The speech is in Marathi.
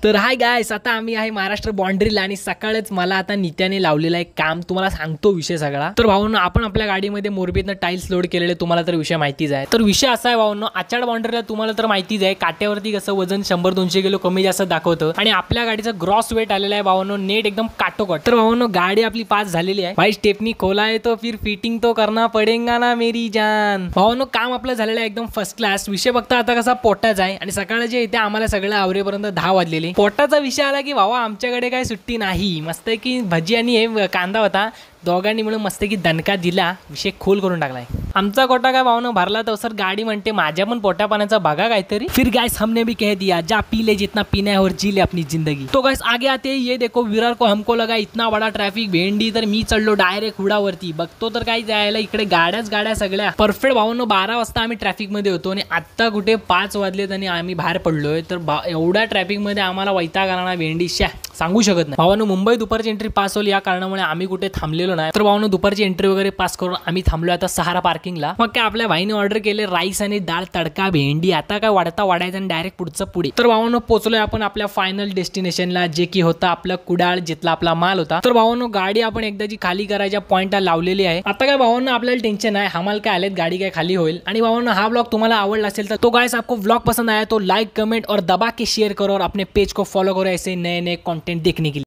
तर हाय गायस, आता आम्ही आहे महाराष्ट्र बाउंड्रीला आणि सकाळच मला आता नित्याने लावलेला एक काम तुम्हाला सांगतो विषय सगळा। तर भाऊंनो, आपण आपल्या गाडीमध्ये मोरबीतनं टाइल्स लोड केलेले तुम्हाला तर विषय माहितीच आहे। तर विषय असा आहे भाऊंनो, आचाड बाउंड्रीला तुम्हाला तर माहितीच आहे काट्यावरती कसं वजन 100-200 किलो कमी जास्त दाखवतं आणि आपल्या गाडीचं ग्रॉस वेट आलेला आहे भाऊंनो नेट एकदम काटोकाट। तर भाऊंनो, गाडी आपली पास झालेली आहे। भाई स्टेपनी खोला है तो फिर फिटिंग तो करना पडेगा ना मेरी जान। भाऊंनो, काम आपलं झालेलं आहे एकदम फर्स्ट क्लास। विषय फक्त आता कसा पोटाचा आहे आणि सकाळचे इथे आम्हाला सगळं आवरेपर्यंत 10 वाजलेले। पोटाचा विषय आला की भावा आमच्याकडे काही सुट्टी नाही, मस्त की भजी आणि हे कांदा होता, दोघांनी मिळून मस्त की दणका दिला, विषय खोल करून टाकलाय। आमचा कोटा काय भावना भरला तर सर गाडी म्हणते माझ्या पण पोटा पाण्याचा बघा काहीतरी। फिर गाइस हमने भी कह दिया जा पी ले जितना पीना है और जी ले अपनी जिंदगी। तो गाइस आगे आते ये देखो विरार को हमको लगा इतना बड़ा ट्रॅफिक भेंडी, तर मी चढलो डायरेक्ट हुडावरती। बघतो तर काय जायला इकडे गाड्या सगळ्या परफेक्ट भावनो 12 वाजता आम्ही ट्रॅफिक मध्ये होतो आणि आता कुठे 5 वाजलेत आणि आम्ही बाहेर पडलोय। तर एवढ्या ट्रॅफिक मध्ये आम्हाला वैताग आला ना भेंडी सांगू शकत नाही। भावानो, मुंबई दुपारची एंट्री पास होली या कारणामुळे आम्ही कुठे थांबलेलो नाही। तर भावानो, दुपारची एंट्री वगैरे पास करून आम्ही थांबलो आता सहारा पार्किंगला। मग काय आपल्या भाईने ऑर्डर केले राईस आणि डाळ तडका भेंडी। आता काय वाढायचं आणि डायरेक्ट पुढचं पुढे। तर भावानो, पोहोचलोय आपण आपल्या फायनल डेस्टिनेशनला, जे की होता आपला कुडाळ, जिथला आपला माल होता। तर भावानो, गाडी आपण एकदाची खाली करायच्या पॉइंटला लावलेली आहे। आता काय भावानो, आपल्याला टेन्शन आहे, हमाल काय आलेत, गाडी काय खाली होईल। आणि भावानो, हा ब्लॉग तुम्हाला आवडला असेल तर तो गाइस आपको ब्लॉग पसंद आया तो लाइक कमेंट और दबा के शेयर करो और अपने पेज को फॉलो करो ऐसे नए नए कंटेंट देखने के लिए।